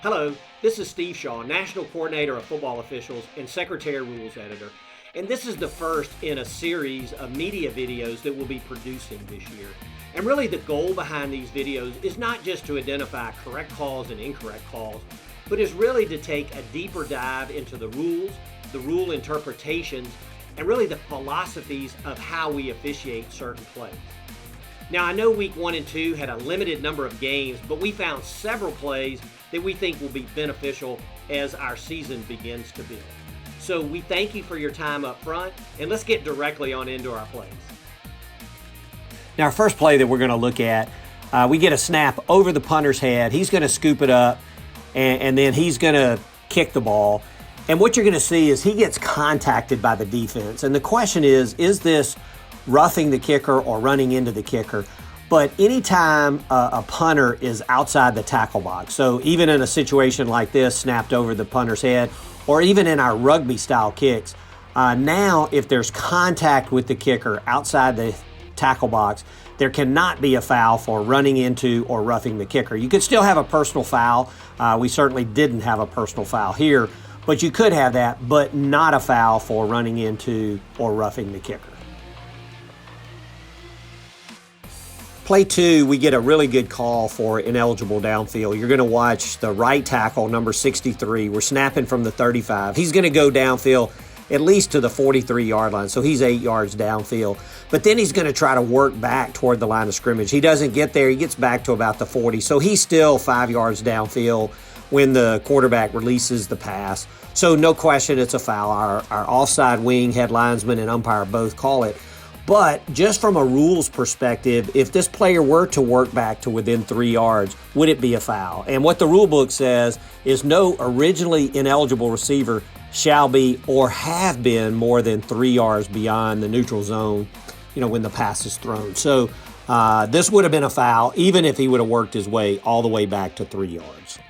Hello, this is Steve Shaw, National Coordinator of Football Officials and Secretary Rules Editor, and this is the first in a series of media videos that we'll be producing this year. And really the goal behind these videos is not just to identify correct calls and incorrect calls, but is really to take a deeper dive into the rules, the rule interpretations, and really the philosophies of how we officiate certain plays. Now, I know week 1 and 2 had a limited number of games, but we found several plays that we think will be beneficial as our season begins to build. So we thank you for your time up front, and let's get directly on into our plays. Now, our first play that we're going to look at, we get a snap over the punter's head. He's going to scoop it up, and then he's going to kick the ball. And what you're going to see is he gets contacted by the defense. And the question is this roughing the kicker or running into the kicker? But anytime a punter is outside the tackle box, so even in a situation like this, snapped over the punter's head, or even in our rugby-style kicks, now if there's contact with the kicker outside the tackle box, there cannot be a foul for running into or roughing the kicker. You could still have a personal foul. We certainly didn't have a personal foul here, but you could have that, but not a foul for running into or roughing the kicker. Play 2, we get a really good call for ineligible downfield. You're going to watch the right tackle, number 63. We're snapping from the 35. He's going to go downfield at least to the 43-yard line, so he's 8 yards downfield. But then he's going to try to work back toward the line of scrimmage. He doesn't get there. He gets back to about the 40, so he's still 5 yards downfield when the quarterback releases the pass. So no question it's a foul. Our offside wing, head linesman, and umpire both call it. But just from a rules perspective, if this player were to work back to within 3 yards, would it be a foul? And what the rule book says is no originally ineligible receiver shall be or have been more than 3 yards beyond the neutral zone, when the pass is thrown. So this would have been a foul, even if he would have worked his way all the way back to 3 yards.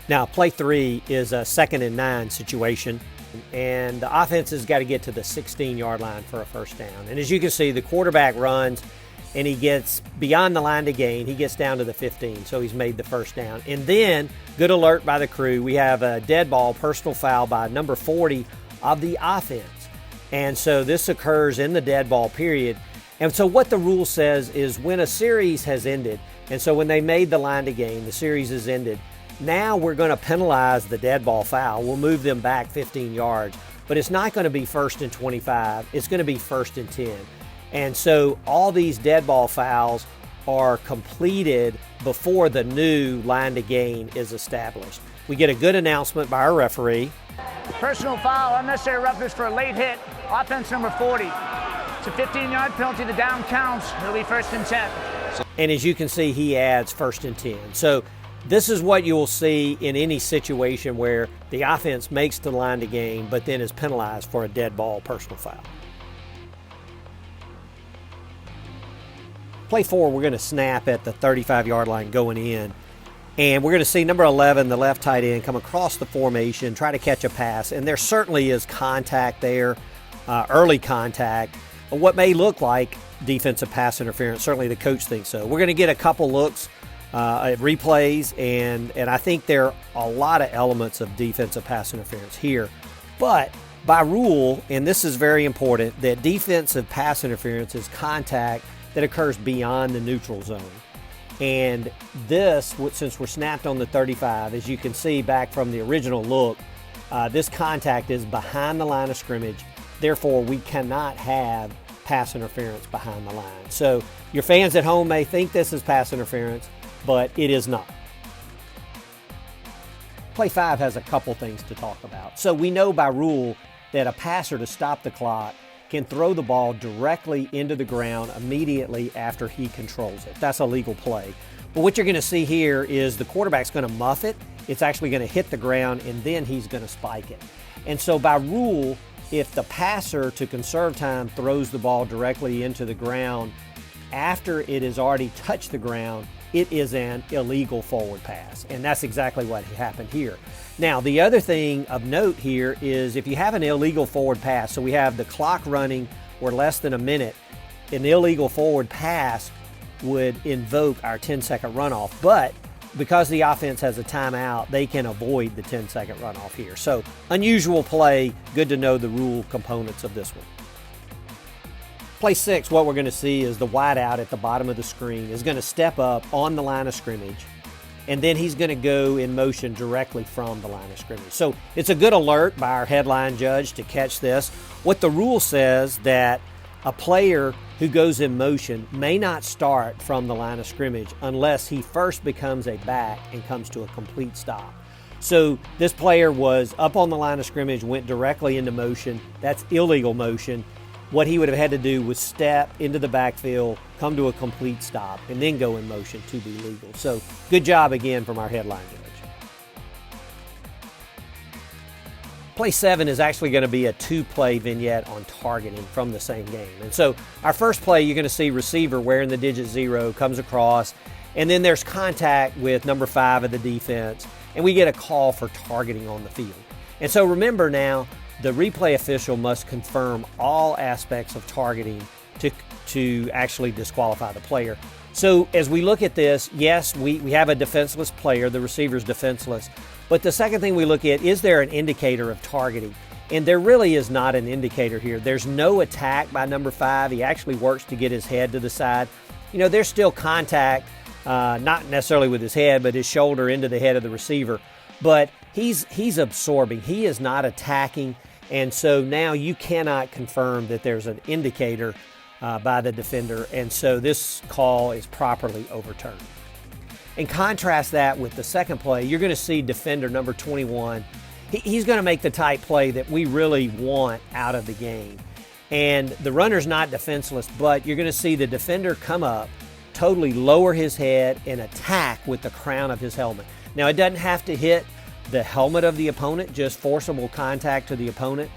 Now, play 3 is a 2nd and 9 situation, and the offense has got to get to the 16-yard line for a first down. And as you can see, the quarterback runs, and he gets beyond the line to gain. He gets down to the 15, so he's made the first down. And then, good alert by the crew, we have a dead ball, personal foul by number 40 of the offense. And so this occurs in the dead ball period. And so what the rule says is when a series has ended, and so when they made the line to gain, the series has ended, now we're going to penalize the dead ball foul. We'll move them back 15 yards, but it's not going to be 1st and 25. It's going to be 1st and 10. And so all these dead ball fouls are completed before the new line to gain is established. We get a good announcement by our referee. Personal foul, unnecessary roughness for a late hit. Offense number 40. It's a 15-yard penalty. The down counts. It'll be 1st and 10. And as you can see, he adds 1st and 10. So this is what you'll see in any situation where the offense makes the line to gain, but then is penalized for a dead ball personal foul. Play 4, we're going to snap at the 35-yard line going in. And we're going to see number 11, the left tight end, come across the formation, try to catch a pass. And there certainly is contact there, early contact. What may look like defensive pass interference, certainly the coach thinks so. We're going to get a couple looks at replays, and I think there are a lot of elements of defensive pass interference here. But by rule, and this is very important, that defensive pass interference is contact that occurs beyond the neutral zone. And this, since we're snapped on the 35, as you can see back from the original look, this contact is behind the line of scrimmage. Therefore, we cannot have pass interference behind the line. So your fans at home may think this is pass interference, but it is not. Play 5 has a couple things to talk about. So we know by rule that a passer, to stop the clock, can throw the ball directly into the ground immediately after he controls it. That's a legal play. But what you're going to see here is the quarterback's going to muff it. It's actually going to hit the ground, and then he's going to spike it. And so by rule, if the passer, to conserve time, throws the ball directly into the ground after it has already touched the ground, it is an illegal forward pass. And that's exactly what happened here. Now, the other thing of note here is if you have an illegal forward pass, so we have the clock running or less than a minute, an illegal forward pass, would invoke our 10-second runoff. But because the offense has a timeout, they can avoid the 10-second runoff here. So unusual play, good to know the rule components of this one. Play 6, what we're going to see is the wideout at the bottom of the screen is going to step up on the line of scrimmage, and then he's going to go in motion directly from the line of scrimmage. So it's a good alert by our headline judge to catch this. What the rule says that a player who goes in motion may not start from the line of scrimmage unless he first becomes a back and comes to a complete stop. So this player was up on the line of scrimmage, went directly into motion. That's illegal motion. What he would have had to do was step into the backfield, come to a complete stop, and then go in motion to be legal. So good job again from our headline judge. Play 7 is actually going to be a 2-play vignette on targeting from the same game. And so our first play, you're going to see receiver wearing the digit 0, comes across, and then there's contact with number 5 of the defense, and we get a call for targeting on the field. And so remember now, the replay official must confirm all aspects of targeting to actually disqualify the player. So as we look at this, yes, we have a defenseless player, the receiver's defenseless, but the second thing we look at, is there an indicator of targeting? And there really is not an indicator here. There's no attack by number 5. He actually works to get his head to the side. You know, there's still contact, not necessarily with his head, but his shoulder into the head of the receiver. But he's absorbing. He is not attacking. And so now you cannot confirm that there's an indicator by the defender. And so this call is properly overturned. And contrast that with the second play, you're going to see defender number 21. He's going to make the type play that we really want out of the game. And the runner's not defenseless, but you're going to see the defender come up, totally lower his head, and attack with the crown of his helmet. Now, it doesn't have to hit the helmet of the opponent, just forcible contact to the opponent.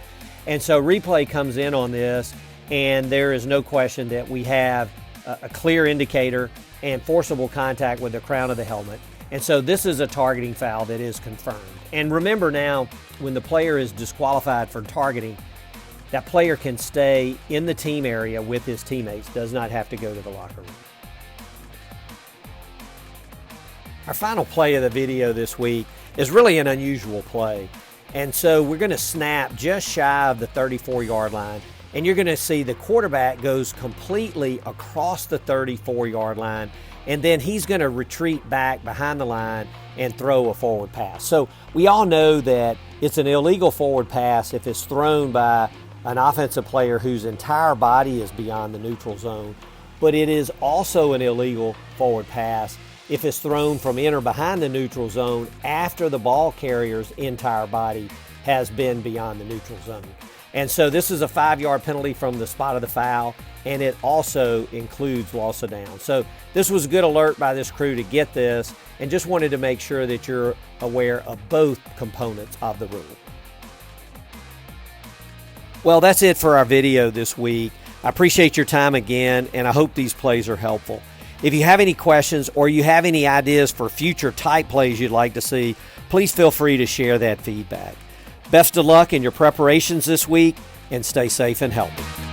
And so replay comes in on this, and there is no question that we have a clear indicator and forcible contact with the crown of the helmet. And so this is a targeting foul that is confirmed. And remember now, when the player is disqualified for targeting, that player can stay in the team area with his teammates, does not have to go to the locker room. Our final play of the video this week is really an unusual play. And so we're going to snap just shy of the 34-yard line, and you're going to see the quarterback goes completely across the 34-yard line, and then he's going to retreat back behind the line and throw a forward pass. So we all know that it's an illegal forward pass if it's thrown by an offensive player whose entire body is beyond the neutral zone, but it is also an illegal forward pass if it's thrown from in or behind the neutral zone after the ball carrier's entire body has been beyond the neutral zone. And so this is a 5-yard penalty from the spot of the foul, and it also includes loss of down. So this was a good alert by this crew to get this, and just wanted to make sure that you're aware of both components of the rule. Well, that's it for our video this week. I appreciate your time again, and I hope these plays are helpful. If you have any questions or you have any ideas for future type plays you'd like to see, please feel free to share that feedback. Best of luck in your preparations this week, and stay safe and healthy.